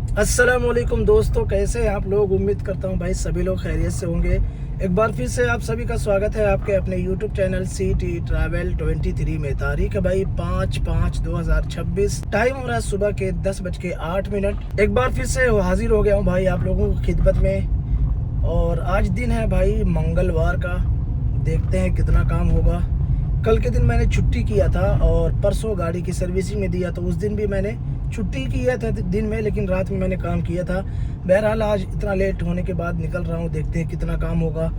अस्सलाम वालेकुम दोस्तों, कैसे हैं आप लोग। उम्मीद करता हूं भाई सभी लोग खैरियत से होंगे। एक बार फिर से आप सभी का स्वागत है आपके अपने YouTube चैनल सिटी ट्रैवल 23 में। तारीख है भाई 5/5/2026। टाइम हो रहा है सुबह के 10:08। एक बार फिर से हाजिर हो गया हूं भाई आप लोगों की खिदमत में। और आज दिन है भाई मंगलवार का। देखते हैं कितना काम होगा। कल के दिन मैंने छुट्टी किया था और परसों गाड़ी की सर्विसिंग में दिया, तो उस दिन भी मैंने छुट्टी किया था दिन में, लेकिन रात में मैंने काम किया था। बहरहाल आज इतना लेट होने के बाद निकल रहा हूँ, देखते हैं कितना काम होगा।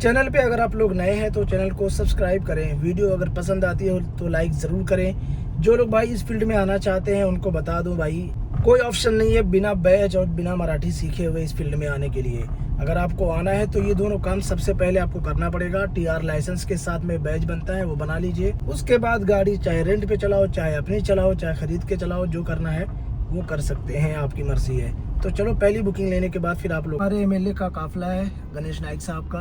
चैनल पे अगर आप लोग नए हैं तो चैनल को सब्सक्राइब करें। वीडियो अगर पसंद आती है तो लाइक ज़रूर करें। जो लोग भाई इस फील्ड में आना चाहते हैं उनको बता दूं भाई, कोई ऑप्शन नहीं है बिना बैच और बिना मराठी सीखे हुए इस फील्ड में आने के लिए। अगर आपको आना है तो ये दोनों काम सबसे पहले आपको करना पड़ेगा। टीआर लाइसेंस के साथ में बैच बनता है, वो बना लीजिए। उसके बाद गाड़ी चाहे रेंट पे चलाओ, चाहे अपनी चलाओ, चाहे खरीद के चलाओ, जो करना है वो कर सकते हैं, आपकी मर्जी है। तो चलो पहली बुकिंग लेने के बाद फिर आप लोग। हमारे एमएलए का काफिला है, गणेश नाइक साहब का,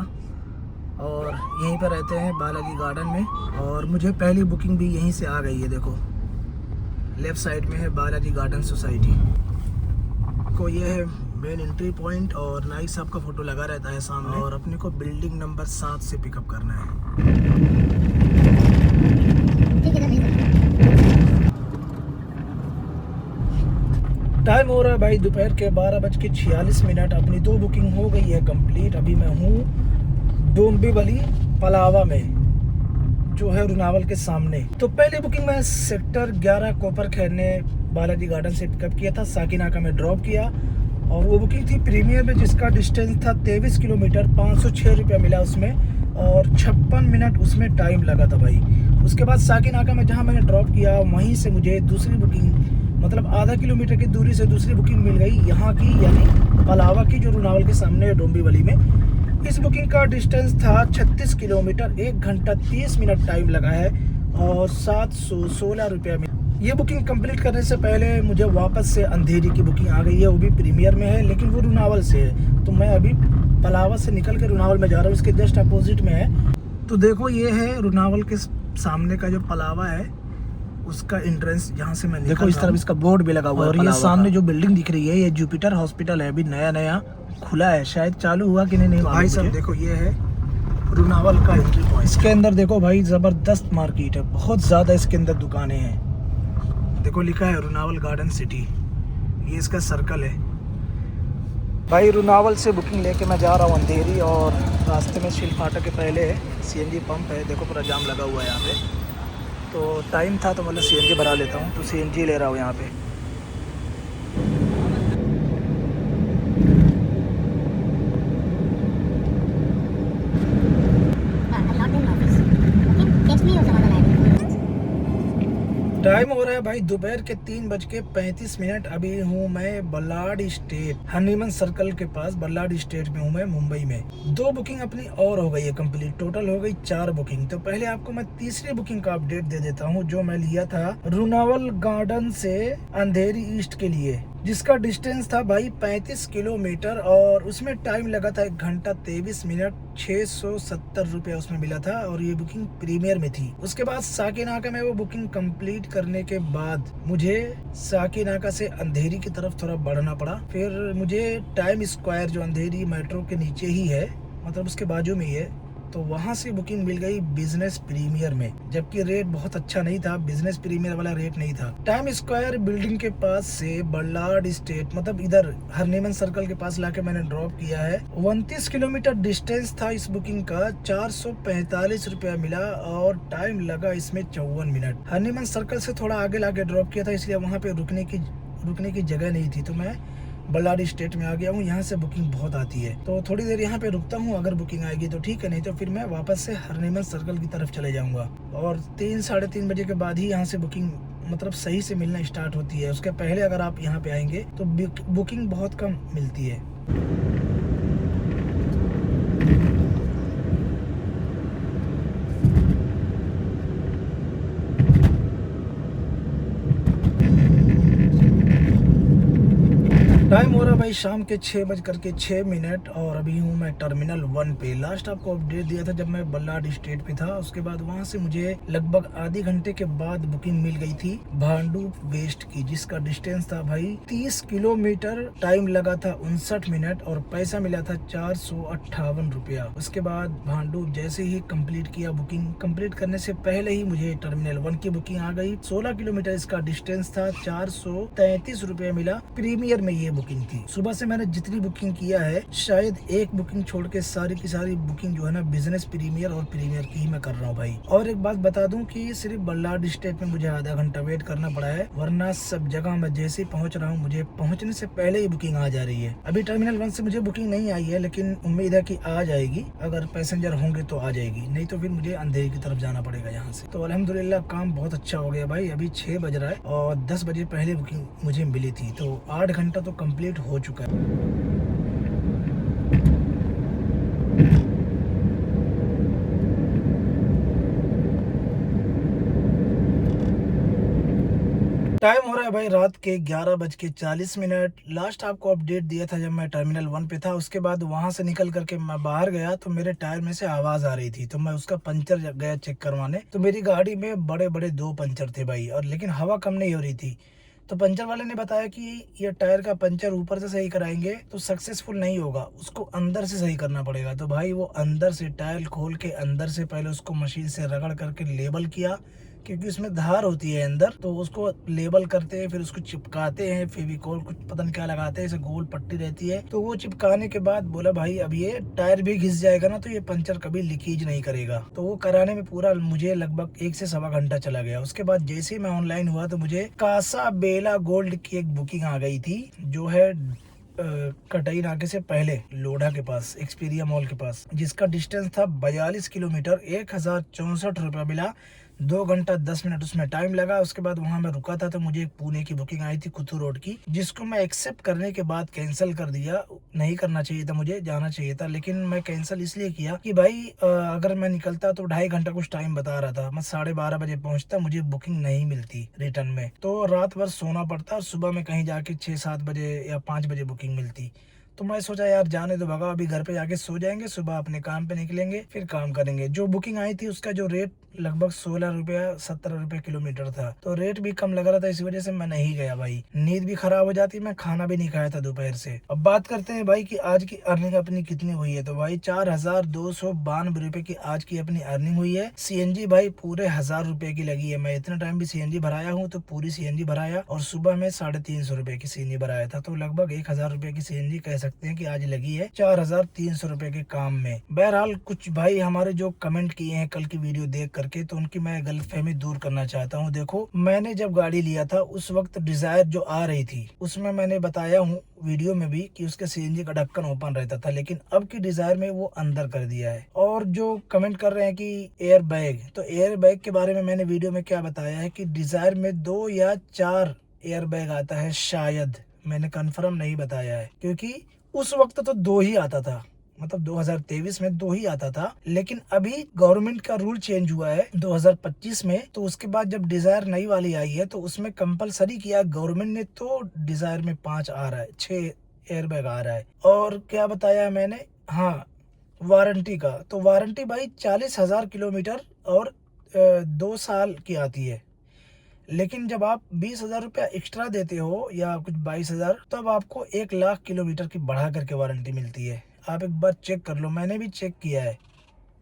और यहीं पर रहते हैं बालाजी गार्डन में। और मुझे पहली बुकिंग भी यहीं से आ गई है। देखो लेफ्ट साइड में है बालाजी गार्डन सोसाइटी को, ये है मेन एंट्री पॉइंट। और नाइक साहब का फोटो लगा रहता है सामने। और अपने को बिल्डिंग नंबर 7 से पिकअप करना है। टाइम हो रहा है भाई दोपहर के 12:46। अपनी 2 बुकिंग हो गई है कंप्लीट। अभी मैं हूँ डोंबिवली पलावा में, जो है रुनावल के सामने। तो पहली बुकिंग में सेक्टर 11 कोपर खैर ने बालाजी गार्डन से पिकअप किया था, साकिनाका में ड्रॉप किया। और वो बुकिंग थी प्रीमियर में, जिसका डिस्टेंस था 23 किलोमीटर। 506 रुपया मिला उसमें, और 56 मिनट उसमें टाइम लगा था भाई। उसके बाद साकिनाका में जहाँ मैंने ड्रॉप किया वहीं से मुझे दूसरी बुकिंग, मतलब आधा किलोमीटर की दूरी से दूसरी बुकिंग मिल गई यहाँ की, यानी पलावा की, जो रुनावल के सामने है डोंबिवली में। इस बुकिंग का डिस्टेंस था 36 किलोमीटर। 1 घंटा 30 मिनट टाइम लगा है और 716 रुपया में। ये बुकिंग कंप्लीट करने से पहले मुझे वापस से अंधेरी की बुकिंग आ गई है, वो भी प्रीमियर में है, लेकिन वो रुनावल से है। तो मैं अभी पलावा से निकल के रुनावल में जा रहा हूँ, इसके जस्ट अपोजिट में है। तो देखो ये है रुनावल के सामने का जो पलावा है, उसका एंट्रेंस जहाँ से मैं देखो, इस तरफ इसका बोर्ड भी लगा हुआ है। और ये सामने जो बिल्डिंग दिख रही है ये जुपिटर हॉस्पिटल है, अभी नया नया खुला है, शायद चालू हुआ कि नहीं भाई साहब। देखो ये है रुनावल का एंट्री पॉइंट। इसके अंदर देखो भाई जबरदस्त मार्केट है, बहुत ज्यादा इसके अंदर दुकानें हैं। देखो लिखा है रुनावल गार्डन सिटी, ये इसका सर्कल है भाई। रुनावल से बुकिंग लेके मैं जा रहा हूँ अंधेरी, और रास्ते में शिल फाटक के पहले सीएनजी पंप है। देखो पूरा जाम लगा हुआ है यहाँ पे। तो टाइम था तो मतलब सीएनजी भरा लेता हूँ, तो सीएनजी ले रहा हूँ यहाँ पे। टाइम हो रहा है भाई दोपहर के 3:35। अभी हूँ मैं बल्लाड स्टेट, हनीमन सर्कल के पास बल्लाड स्टेट में हूँ मैं, मुंबई में। 2 बुकिंग अपनी और हो गई है कंप्लीट, टोटल हो गई 4 बुकिंग। तो पहले आपको मैं तीसरी बुकिंग का अपडेट दे देता हूँ, जो मैं लिया था रुनावल गार्डन से अंधेरी ईस्ट के लिए, जिसका डिस्टेंस था भाई 35 किलोमीटर। और उसमें टाइम लगा था 1 घंटा 23 मिनट। 670 रुपया उसमें मिला था, और ये बुकिंग प्रीमियर में थी। उसके बाद साकिनाका में वो बुकिंग कंप्लीट करने के बाद मुझे साकिनाका से अंधेरी की तरफ थोड़ा बढ़ना पड़ा। फिर मुझे टाइम स्क्वायर, जो अंधेरी मेट्रो के नीचे ही है, मतलब उसके बाजू में ही है, तो वहां से बुकिंग मिल गई बिजनेस प्रीमियर में, जबकि रेट बहुत अच्छा नहीं था, बिजनेस प्रीमियर वाला रेट नहीं था। टाइम स्क्वायर बिल्डिंग के पास से बल्लाड स्टेट, मतलब इधर हरनीमन सर्कल के पास लाके मैंने ड्रॉप किया है। 29 किलोमीटर डिस्टेंस था इस बुकिंग का। 445 रुपया मिला, और टाइम लगा इसमें 54 मिनट। हरनीमन सर्कल से थोड़ा आगे लाके ड्रॉप किया था, इसलिए वहाँ पे रुकने की जगह नहीं थी, तो मैं बल्लाडी स्टेट में आ गया हूँ। यहाँ से बुकिंग बहुत आती है, तो थोड़ी देर यहाँ पे रुकता हूँ। अगर बुकिंग आएगी तो ठीक है, नहीं तो फिर मैं वापस से हरनीमन सर्कल की तरफ चले जाऊँगा। और 3-3:30 बजे के बाद ही यहाँ से बुकिंग मतलब सही से मिलना स्टार्ट होती है। उसके पहले अगर आप यहाँ पे आएंगे तो बुकिंग बहुत कम मिलती है। टाइम हो रहा भाई शाम के 6:06 और अभी हूँ मैं टर्मिनल 1 पे। लास्ट आपको अपडेट दिया था जब मैं बल्लाड स्टेट पे था। उसके बाद वहाँ से मुझे लगभग आधे घंटे के बाद बुकिंग मिल गई थी भांडुप वेस्ट की, जिसका डिस्टेंस था भाई 30 किलोमीटर। टाइम लगा था 59 मिनट और पैसा मिला था 458 रुपया। उसके बाद भांडुप जैसे ही कंप्लीट किया, बुकिंग कंप्लीट करने से पहले ही मुझे टर्मिनल 1 की बुकिंग आ गई। 16 किलोमीटर इसका डिस्टेंस था, 433 रुपया मिला। प्रीमियर में ये बुकिंग थी। सुबह से मैंने जितनी बुकिंग किया है, शायद एक बुकिंग छोड़ के सारी की सारी बुकिंग जो है ना बिजनेस प्रीमियर और प्रीमियर की ही मैं कर रहा हूँ भाई। और एक बात बता दूं कि सिर्फ बल्लाड स्टेट में मुझे आधा घंटा वेट करना पड़ा है, वरना सब जगह मैं जैसे ही पहुंच रहा हूँ मुझे पहुंचने से पहले ही बुकिंग आ जा रही है। अभी टर्मिनल 1 से मुझे बुकिंग नहीं आई है, लेकिन उम्मीद है कि आ जाएगी। अगर पैसेंजर होंगे तो आ जाएगी, नहीं तो फिर मुझे अंधेरी की तरफ जाना पड़ेगा यहाँ से। तो अल्हम्दुलिल्लाह काम बहुत अच्छा हो गया भाई। अभी 6 बज रहा है और 10 बजे पहले बुकिंग मुझे मिली थी, तो 8 घंटा तो कंप्लीट हो चुका है। टाइम हो रहा है भाई रात के 11:40। लास्ट आपको अपडेट दिया था जब मैं टर्मिनल 1 पे था। उसके बाद वहां से निकल करके मैं बाहर गया तो मेरे टायर में से आवाज आ रही थी, तो मैं उसका पंचर गया चेक करवाने। तो मेरी गाड़ी में बड़े बड़े 2 पंचर थे भाई, और लेकिन हवा कम नहीं हो रही थी। तो पंचर वाले ने बताया कि ये टायर का पंचर ऊपर से सही कराएंगे तो सक्सेसफुल नहीं होगा, उसको अंदर से सही करना पड़ेगा। तो भाई वो अंदर से टायर खोल के अंदर से पहले उसको मशीन से रगड़ करके लेबल किया, क्योंकि उसमें धार होती है अंदर। तो उसको लेबल करते हैं, फिर उसको चिपकाते हैं, फेविकोल कुछ पता नहीं क्या लगाते हैं, ऐसे गोल पट्टी रहती है। तो वो चिपकाने के बाद बोला भाई अब ये टायर भी घिस जाएगा ना तो ये पंचर कभी लीकेज नहीं करेगा। तो वो कराने में पूरा मुझे लगभग 1 से सवा घंटा चला गया। उसके बाद जैसे ही मैं ऑनलाइन हुआ तो मुझे कासा बेला गोल्ड की एक बुकिंग आ गई थी, जो है कटाई नाके से पहले लोढ़ा के पास, एक्सपीरिया मॉल के पास, जिसका डिस्टेंस था 42 किलोमीटर। 1064 रुपया मिला। 2 घंटा 10 मिनट उसमें टाइम लगा। उसके बाद वहां मैं रुका था तो मुझे एक पुणे की बुकिंग आई थी कुतू रोड की, जिसको मैं एक्सेप्ट करने के बाद कैंसिल कर दिया। नहीं करना चाहिए था, मुझे जाना चाहिए था, लेकिन मैं कैंसिल इसलिए किया कि भाई अगर मैं निकलता तो 2.5 घंटा कुछ टाइम बता रहा था, मैं 12:30 बजे पहुंचता, मुझे बुकिंग नहीं मिलती रिटर्न में, तो रात भर सोना पड़ता और सुबह में कहीं जाके 6-7 बजे या 5 बजे बुकिंग मिलती। तो मैं सोचा यार जाने दो, भगा अभी घर पे जाके सो जाएंगे, सुबह अपने काम पे निकलेंगे, फिर काम करेंगे। जो बुकिंग आई थी उसका जो रेट लगभग 16 रुपया 17 रुपये किलोमीटर था, तो रेट भी कम लग रहा था, इस वजह से मैं नहीं गया भाई। नींद भी खराब हो जाती, मैं खाना भी नहीं खाया था दोपहर से। अब बात करते हैं भाई कि आज की अर्निंग अपनी कितनी हुई है। तो भाई 4292 रुपए की आज की अपनी अर्निंग हुई है। सीएनजी भाई पूरे 1000 रुपए की लगी है। मैं इतना टाइम भी सीएनजी भराया हूँ तो पूरी सीएनजी भराया, और सुबह में 350 रुपए की सीएनजी भराया था, तो लगभग 1000 रुपए की सीएनजी कह सकते हैं कि आज लगी है 4300 रुपए के काम में। बहरहाल कुछ भाई हमारे जो कमेंट किए हैं कल की वीडियो देख करके, तो उनकी मैं गलतफहमी दूर करना चाहता हूँ। देखो मैंने जब गाड़ी लिया था उस वक्त डिजायर जो आ रही थी उसमें मैंने बताया हूँ वीडियो में भी कि उसके सीएनजी का ढक्कन ओपन रहता था, लेकिन अब की डिजायर में वो अंदर कर दिया है। और जो कमेंट कर रहे हैं कि एयर बैग, तो एयर बैग के बारे में मैंने वीडियो में क्या बताया है कि डिजायर में 2 या 4 एयर बैग आता है शायद, मैंने कंफर्म नहीं बताया है, क्योंकि उस वक्त तो 2 ही आता था, मतलब 2023 में 2 ही आता था। लेकिन अभी गवर्नमेंट का रूल चेंज हुआ है 2025 में, तो उसके बाद जब डिजायर नई वाली आई है तो उसमें कंपलसरी किया गवर्नमेंट ने, तो डिजायर में 5 आ रहा है, 6 एयरबैग आ रहा है। और क्या बताया मैंने, हाँ वारंटी का, तो वारंटी भाई 40,000 किलोमीटर और 2 साल की आती है। लेकिन जब आप 20,000 रुपया एक्स्ट्रा देते हो या कुछ 22,000, तब आपको 1 लाख किलोमीटर की बढ़ा करके वारंटी मिलती है। आप एक बार चेक कर लो, मैंने भी चेक किया है।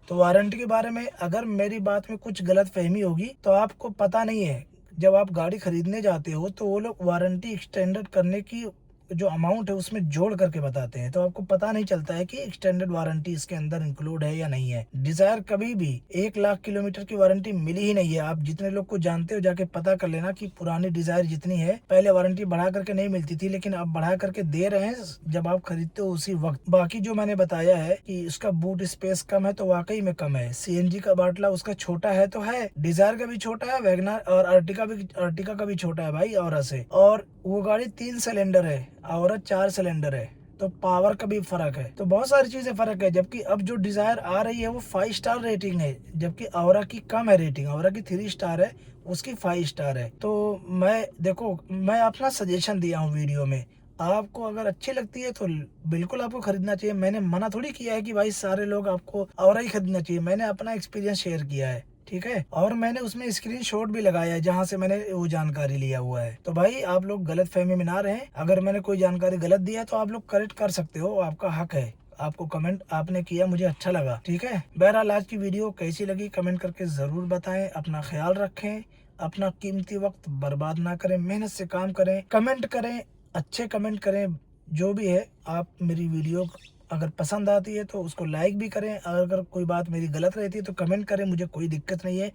तो वारंटी के बारे में अगर मेरी बात में कुछ गलत फहमी होगी तो आपको पता नहीं है। जब आप गाड़ी खरीदने जाते हो तो वो लोग वारंटी एक्सटेंडेड करने की जो अमाउंट है उसमें जोड़ करके बताते हैं, तो आपको पता नहीं चलता है कि एक्सटेंडेड वारंटी इसके अंदर इंक्लूड है या नहीं है। डिजायर कभी भी 1 लाख किलोमीटर की वारंटी मिली ही नहीं है। आप जितने लोग को जानते हो जाके पता कर लेना कि पुरानी डिजायर जितनी है पहले वारंटी बढ़ा करके नहीं मिलती थी, लेकिन अब बढ़ा करके दे रहे हैं जब आप खरीदते हो उसी वक्त। बाकी जो मैंने बताया है कि उसका बूट स्पेस कम है, तो वाकई में कम है। सीएनजी का बाटला उसका छोटा है तो है, डिजायर का भी छोटा है, वैगनर और अर्टिका का भी छोटा है भाई और से। और वो गाड़ी 3 सिलेंडर है और 4 सिलेंडर है, तो पावर का भी फर्क है, तो बहुत सारी चीजें फर्क है। जबकि अब जो डिजायर आ रही है वो 5 स्टार रेटिंग है, जबकि औरा की कम है रेटिंग, औरा की 3 स्टार है, उसकी 5 स्टार है। तो मैं देखो मैं अपना सजेशन दिया हूँ वीडियो में, आपको अगर अच्छी लगती है तो बिल्कुल आपको खरीदना चाहिए। मैंने मना थोड़ी किया है कि भाई सारे लोग आपको और ही खरीदना चाहिए। मैंने अपना एक्सपीरियंस शेयर किया है, ठीक है, और मैंने उसमें स्क्रीनशॉट भी लगाया है जहां से मैंने वो जानकारी लिया हुआ है। तो भाई आप लोग गलत फहमी में ना रहें। अगर मैंने कोई जानकारी गलत दिया है तो आप लोग करेक्ट कर सकते हो, आपका हक है। आपको कमेंट आपने किया, मुझे अच्छा लगा, ठीक है। बहरहाल आज की वीडियो कैसी लगी कमेंट करके जरूर बताएं। अपना ख्याल रखें, अपना कीमती वक्त बर्बाद ना करें, मेहनत से काम करें, कमेंट करें, अच्छे कमेंट करें। जो भी है, आप मेरी वीडियो अगर पसंद आती है तो उसको लाइक भी करें। अगर कोई बात मेरी गलत रहती है तो कमेंट करें, मुझे कोई दिक्कत नहीं है।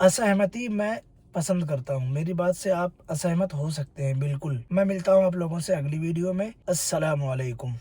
असहमति मैं पसंद करता हूँ, मेरी बात से आप असहमत हो सकते हैं, बिल्कुल। मैं मिलता हूँ आप लोगों से अगली वीडियो में। अस्सलाम वालेकुम।